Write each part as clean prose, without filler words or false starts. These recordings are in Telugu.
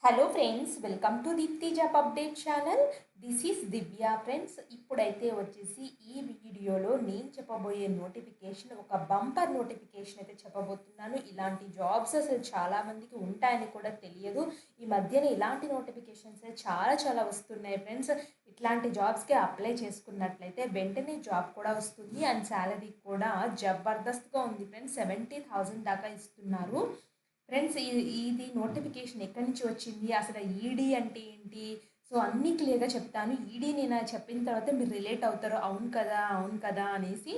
Hello friends, welcome to Deepti job update channel. This is Divya friends. ఇప్పుడైతే వచ్చేసి ఈ వీడియోలో నేను చెప్పబోయే నోటిఫికేషన్ ఒక బంపర్ నోటిఫికేషన్ అయితే చెప్పబోతున్నాను. ఇలాంటి జాబ్స్ అసలు చాలామందికి ఉంటాయని కూడా తెలియదు. ఈ మధ్యన ఇలాంటి నోటిఫికేషన్స్ చాలా చాలా వస్తున్నాయి ఫ్రెండ్స్. ఇట్లాంటి జాబ్స్కి అప్లై చేసుకున్నట్లయితే వెంటనే జాబ్ కూడా వస్తుంది అండ్ శాలరీ కూడా జబర్దస్త్గా ఉంది ఫ్రెండ్స్. 70,000 దాకా ఇస్తున్నారు. ఫ్రెండ్స్, ఇది నోటిఫికేషన్ ఎక్కడి నుంచి వచ్చింది, అసలు ఈడీ అంటే ఏంటి, సో అన్నీ క్లియర్గా చెప్తాను. ఈడీ నేను చెప్పిన తర్వాత మీరు రిలేట్ అవుతారు, అవును కదా అవును కదా అనేసి.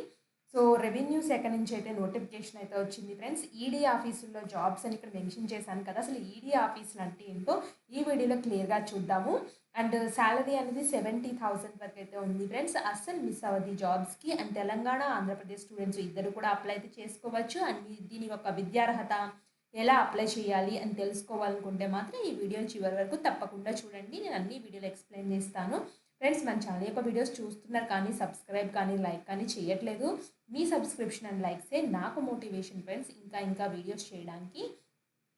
సో రెవెన్యూ శాఖ నుంచి అయితే నోటిఫికేషన్ అయితే వచ్చింది ఫ్రెండ్స్. ఈడీ ఆఫీసుల్లో జాబ్స్ అని ఇక్కడ మెన్షన్ చేశాను కదా, అసలు ఈడీ ఆఫీసులు అంటే ఏంటో ఈ వీడియోలో క్లియర్గా చూద్దాము. అండ్ శాలరీ అనేది 70,000 వరకు అయితే ఉంది ఫ్రెండ్స్. అస్సలు మిస్ అవ్వదు ఈ జాబ్స్కి. అండ్ తెలంగాణ ఆంధ్రప్రదేశ్ స్టూడెంట్స్ ఇద్దరు కూడా అప్లై అయితే చేసుకోవచ్చు. అండ్ దీని యొక్క విద్యార్హత ఎలా అప్లై చేయాలి అని తెలుసుకోవాలనుకుంటే మాత్రం ఈ వీడియో చివరి వరకు తప్పకుండా చూడండి. నేను అన్ని వీడియోలు ఎక్స్ప్లెయిన్ చేస్తాను. ఫ్రెండ్స్, మన ఛానల్ యొక్క వీడియోస్ చూస్తున్నారు కానీ సబ్స్క్రైబ్ కానీ లైక్ కానీ చేయట్లేదు. మీ సబ్స్క్రిప్షన్ అండ్ లైక్సే నాకు మోటివేషన్ ఫ్రెండ్స్, ఇంకా ఇంకా వీడియోస్ చేయడానికి.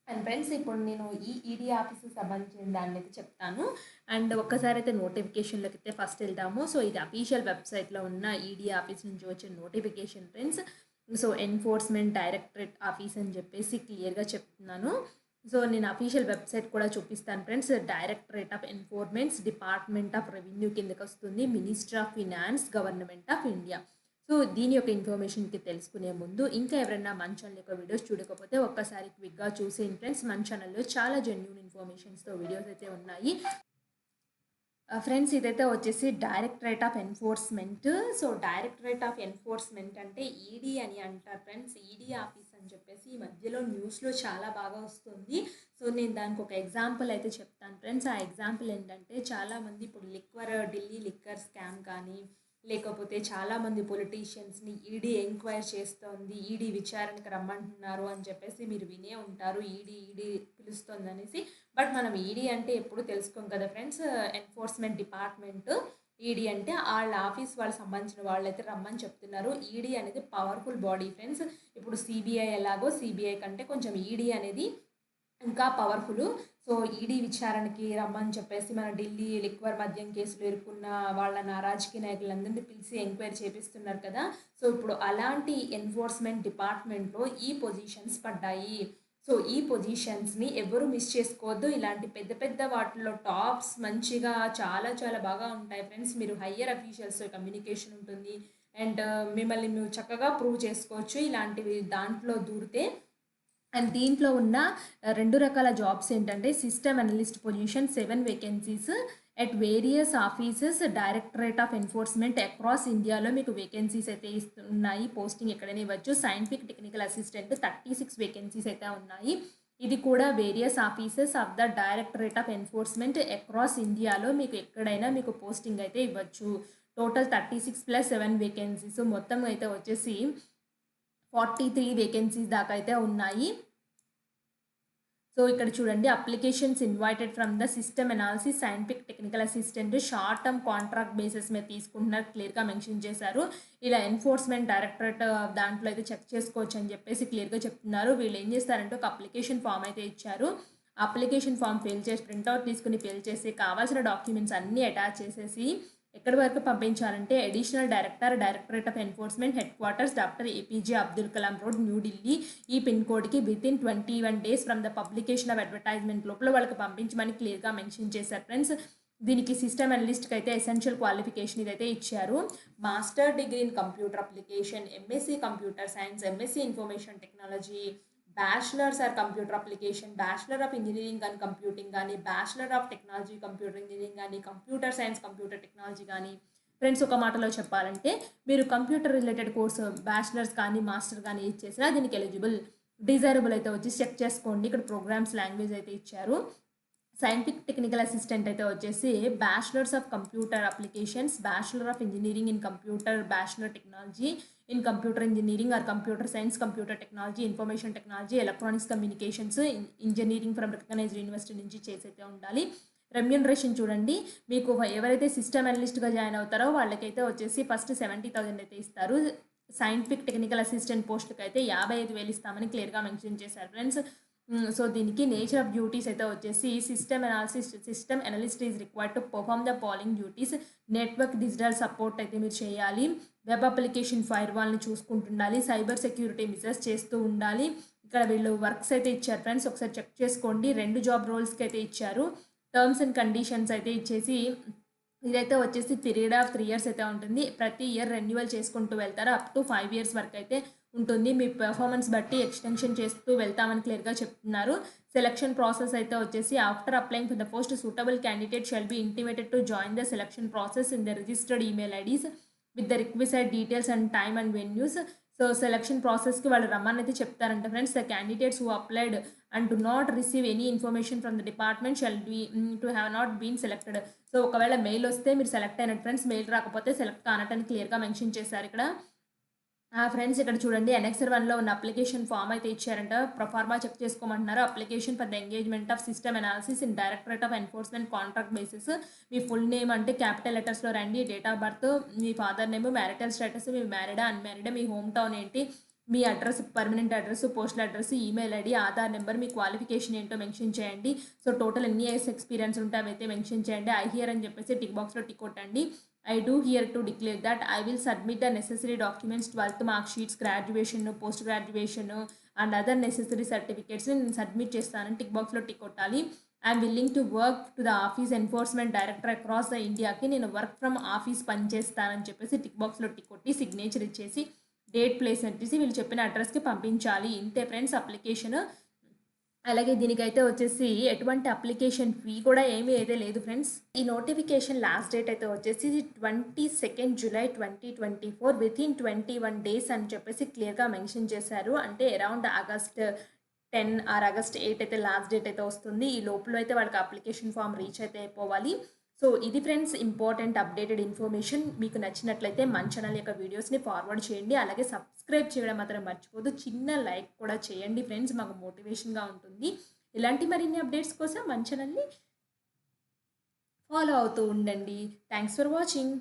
అండ్ ఫ్రెండ్స్, ఇప్పుడు నేను ఈ ఈడీ ఆఫీస్కి సంబంధించిన దాన్ని అయితే చెప్తాను. అండ్ ఒక్కసారి అయితే నోటిఫికేషన్లోకి అయితే ఫస్ట్ వెళ్దాము. సో ఇది అఫీషియల్ వెబ్సైట్లో ఉన్న ఈడీ ఆఫీస్ నుంచి వచ్చిన notification friends. So enforcement directorate office అని చెప్పేసి క్లియర్గా చెప్తున్నాను. సో నేను అఫీషియల్ వెబ్సైట్ కూడా చూపిస్తాను friends. Directorate of enforcements, department of revenue కిందకి వస్తుంది, ministry of finance, government of India. So దీని యొక్క ఇన్ఫర్మేషన్కి తెలుసుకునే ముందు ఇంకా ఎవరైనా మన ఛానల్ యొక్క వీడియోస్ చూడకపోతే ఒక్కసారి క్విక్గా చూసేయండి ఫ్రెండ్స్. మన ఛానల్లో చాలా జెన్యూన్ ఇన్ఫర్మేషన్స్తో వీడియోస్ అయితే ఉన్నాయి. ఫ్రెండ్స్, ఇదైతే వచ్చేసి directorate of enforcement. So directorate of enforcement అంటే ఈడీ అని అంటారు ఫ్రెండ్స్. ఈడీ ఆఫీస్ అని చెప్పేసి ఈ మధ్యలో న్యూస్లో చాలా బాగా వస్తుంది. సో నేను దానికి ఒక ఎగ్జాంపుల్ అయితే చెప్తాను ఫ్రెండ్స్. ఆ ఎగ్జాంపుల్ ఏంటంటే, చాలామంది ఇప్పుడు ఢిల్లీ లిక్కర్ స్కామ్ కానీ, లేకపోతే చాలామంది పొలిటీషియన్స్ని ఈడీ ఎంక్వైరీ చేస్తోంది, ఈడీ విచారణకు రమ్మంటున్నారు అని చెప్పేసి మీరు వినే ఉంటారు. ఈడీ పిలుస్తుంది అనేసి. బట్ మనం ఈడీ అంటే ఎప్పుడు తెలుసుకోం కదా ఫ్రెండ్స్. ఎన్ఫోర్స్మెంట్ డిపార్ట్మెంట్ ఈడీ అంటే వాళ్ళ ఆఫీస్ వాళ్ళకి సంబంధించిన వాళ్ళైతే రమ్మని చెప్తున్నారు. ఈడీ అనేది పవర్ఫుల్ బాడీ ఫ్రెండ్స్. ఇప్పుడు సిబిఐ ఎలాగో, సిబిఐ కంటే కొంచెం ఈడీ అనేది ఇంకా పవర్ఫుల్. సో ఈడీ విచారణకి రమ్మని చెప్పేసి మన ఢిల్లీ లిక్వర్ మద్యం కేసులు ఇరుక్కున్న వాళ్ళ రాజకీయ నాయకులందరినీ పిలిచి ఎంక్వైరీ చేపిస్తున్నారు కదా. సో ఇప్పుడు అలాంటి ఎన్ఫోర్స్మెంట్ డిపార్ట్మెంట్లో ఈ పొజిషన్స్ పడ్డాయి. సో ఈ పొజిషన్స్ని ఎవరు మిస్ చేసుకోవద్దు. ఇలాంటి పెద్ద పెద్ద వాటిలో టాప్స్ మంచిగా చాలా చాలా బాగా ఉంటాయి ఫ్రెండ్స్. మీరు హయ్యర్ అఫీషియల్స్ కమ్యూనికేషన్ ఉంటుంది అండ్ మిమ్మల్ని మీరు చక్కగా ప్రూవ్ చేసుకోవచ్చు ఇలాంటివి దాంట్లో దూరితే. అండ్ దీంట్లో ఉన్న రెండు రకాల జాబ్స్ ఏంటంటే, system analyst position 7 vacancies at various offices directorate of enforcement across ఇండియాలో మీకు వేకెన్సీస్ అయితే ఉన్నాయి. పోస్టింగ్ ఎక్కడైనా ఇవ్వచ్చు. సైంటిఫిక్ టెక్నికల్ అసిస్టెంట్ 36 వేకెన్సీస్ అయితే ఉన్నాయి. ఇది కూడా various offices of the directorate of enforcement across ఇండియాలో మీకు ఎక్కడైనా మీకు పోస్టింగ్ అయితే ఇవ్వచ్చు. టోటల్ 36 + 7 వేకెన్సీస్ మొత్తం అయితే వచ్చేసి 43 వేకెన్సీస్ దాకా అయితే ఉన్నాయి. సో ఇక్కడ చూడండి, applications invited from the system analysis scientific technical assistant short term contract basis మీద తీసుకుంటున్నారు, క్లియర్గా మెన్షన్ చేశారు. ఇలా ఎన్ఫోర్స్మెంట్ డైరెక్టరేట్ దాంట్లో అయితే చెక్ చేసుకోవచ్చు అని చెప్పేసి క్లియర్గా చెప్తున్నారు. వీళ్ళు ఏం చేస్తారంటే ఒక అప్లికేషన్ ఫామ్ అయితే ఇచ్చారు. అప్లికేషన్ ఫామ్ ఫిల్ చేసి ప్రింట్అవుట్ తీసుకుని ఫిల్ చేసి కావాల్సిన డాక్యుమెంట్స్ అన్నీ అటాచ్ చేసేసి ఎక్కడి వరకు పంపించాలంటే, additional directorate of enforcement headquarters doctor APJ Abdul Kalam road, New Delhi, ఈ పిన్ కోడ్కి within 21 days from the publication of advertisement లోపల వాళ్ళకి పంపించమని క్లియర్గా మెన్షన్ చేశారు ఫ్రెండ్స్. దీనికి సిస్టమ్ అనలిస్ట్కి అయితే ఎసెన్షియల్ క్వాలిఫికేషన్ ఇదైతే ఇచ్చారు. Master degree in computer application, MSc computer science, MSc information technology, bachelors or computer application, bachelor of engineering and computing కానీ, bachelor of technology computer engineering కానీ, కంప్యూటర్ సైన్స్ కంప్యూటర్ టెక్నాలజీ కానీ. ఫ్రెండ్స్, ఒక మాటలో చెప్పాలంటే మీరు కంప్యూటర్ రిలేటెడ్ కోర్సు బ్యాచిలర్స్ కానీ మాస్టర్ కానీ ఇచ్చేసినా దీనికి ఎలిజిబుల్. డిజైరబుల్ అయితే వచ్చి చెక్ చేసుకోండి. ఇక్కడ ప్రోగ్రామ్స్ లాంగ్వేజ్ అయితే ఇచ్చారు. సైంటిఫిక్ టెక్నికల్ అసిస్టెంట్ అయితే వచ్చేసి bachelors of computer applications, bachelor of engineering in computer, bachelor technology in computer engineering or computer science, computer technology, information technology, electronics communications engineering from recognized university నుంచి చేసైతే ఉండాలి. రెమ్యూనరేషన్ చూడండి, మీకు ఎవరైతే సిస్టమ్ అనలిస్ట్గా జాయిన్ అవుతారో వాళ్ళకైతే వచ్చేసి ఫస్ట్ 70,000 అయితే ఇస్తారు. సైంటిఫిక్ టెక్నికల్ అసిస్టెంట్ పోస్టుకి అయితే 55,000 ఇస్తామని క్లియర్గా మెన్షన్ చేశారు ఫ్రెండ్స్. సో దీనికి నేచర్ ఆఫ్ డ్యూటీస్ అయితే వచ్చేసి system analyst is required to perform the following duties. Network digital support అయితే మీరు చేయాలి. వెబ్ అప్లికేషన్ ఫైర్ వాల్ని చూసుకుంటుండాలి. సైబర్ సెక్యూరిటీ మెజర్స్ చేస్తూ ఉండాలి. ఇక్కడ వీళ్ళు వర్క్స్ అయితే ఇచ్చారు ఫ్రెండ్స్, ఒకసారి చెక్ చేసుకోండి. 2 జాబ్ రోల్స్కి అయితే ఇచ్చారు. టర్మ్స్ అండ్ కండిషన్స్ అయితే ఇచ్చేసి ఇదైతే వచ్చేసి పీరియడ్ ఆఫ్ 3 ఇయర్స్ అయితే ఉంటుంది. ప్రతి ఇయర్ రెన్యువల్ చేసుకుంటూ వెళ్తారు. అప్ టు 5 ఇయర్స్ వరకు అయితే ఉంటుంది. మీ పెర్ఫార్మెన్స్ బట్టి ఎక్స్టెన్షన్ చేస్తూ వెళ్తామని క్లియర్గా చెప్తున్నారు. సెలక్షన్ ప్రాసెస్ అయితే వచ్చేసి after applying for the post suitable candidate shall be intimated to join the selection process in the registered email IDs with the requested details and time and venues. So selection ప్రాసెస్కి వాళ్ళు రమ్మని అయితే చెప్తారంట friends. The candidates who applied and do not receive any information from the department shall be to have not been selected. So ఒకవేళ మెయిల్ వస్తే మీరు సెలెక్ట్ అయినట్టు ఫ్రెండ్స్, మెయిల్ రాకపోతే సెలెక్ట్ కానట్టని క్లియర్గా మెన్షన్ చేశారు ఇక్కడ. ఫ్రెండ్స్ ఇక్కడ చూడండి, అనెక్సర్ 1లో ఉన్న అప్లికేషన్ ఫామ్ అయితే ఇచ్చారంట. ప్రొఫార్మా చెక్ చేసుకోమంటున్నారు. Application for the engagement of system analysis in directorate of enforcement contract basis. మీ ఫుల్ నేమ్ అంటే క్యాపిటల్ లెటర్స్లో రండి. డేట్ ఆఫ్ బర్త్, మీ ఫాదర్ నేమ్, మ్యారిటల్ స్టేటస్, మీ మ్యారీడా అన్మ్యారీడా, మీ హోమ్ టౌన్ ఏంటి, మీ address, permanent address, postal address, email ID, Aadhaar number, మీ క్వాలిఫికేషన్ ఏంటో మెన్షన్ చేయండి. సో టోటల్ ఎన్ని ఇయర్స్ ఎక్స్పీరియన్స్ ఉంటే అవైతే మెన్షన్ చేయండి. ఐ హియర్ అని చెప్పేసి టిక్ బాక్స్లో టిక్ కొట్టండి. I do here to declare that I will submit the necessary documents, 12th mark sheets, graduation, post graduation and other necessary certificates నేను సబ్మిట్ చేస్తానని టిక్ బాక్స్లో టిక్ కొట్టాలి. I'm willing to work to the office enforcement director across the ఇండియాకి నేను వర్క్ ఫ్రమ్ ఆఫీస్ పనిచేస్తానని చెప్పేసి టిక్ బాక్స్లో టిక్ కొట్టి సిగ్నేచర్ ఇచ్చేసి డేట్ ప్లేస్ వచ్చేసి వీళ్ళు చెప్పిన అడ్రస్కి పంపించాలి. ఇంతే ఫ్రెండ్స్ అప్లికేషన్. అలాగే దీనికైతే వచ్చేసి ఎటువంటి అప్లికేషన్ ఫీ కూడా ఏమీ అయితే లేదు ఫ్రెండ్స్. ఈ నోటిఫికేషన్ లాస్ట్ డేట్ అయితే వచ్చేసి 22 జూలై 2024 వితిన్ 21 డేస్ అని చెప్పేసి క్లియర్గా మెన్షన్ చేశారు. అంటే అరౌండ్ ఆగస్ట్ 10 ఆర్ ఆగస్ట్ 8 అయితే లాస్ట్ డేట్ అయితే వస్తుంది. ఈ లోపల అయితే వాళ్ళకి అప్లికేషన్ ఫామ్ రీచ్ అయితే అయిపోవాలి. సో ఇది ఫ్రెండ్స్ ఇంపార్టెంట్ అప్డేటెడ్ ఇన్ఫర్మేషన్. మీకు నచ్చినట్లయితే మన ఛానల్ యొక్క వీడియోస్ని ఫార్వర్డ్ చేయండి. అలాగే సబ్స్క్రైబ్ చేయడం మాత్రం మర్చిపోదు. చిన్న లైక్ కూడా చేయండి ఫ్రెండ్స్, మాకు మోటివేషన్గా ఉంటుంది. ఇలాంటి మరిన్ని అప్డేట్స్ కోసం మన ఛానల్ని ఫాలో అవుతూ ఉండండి. Thanks for watching.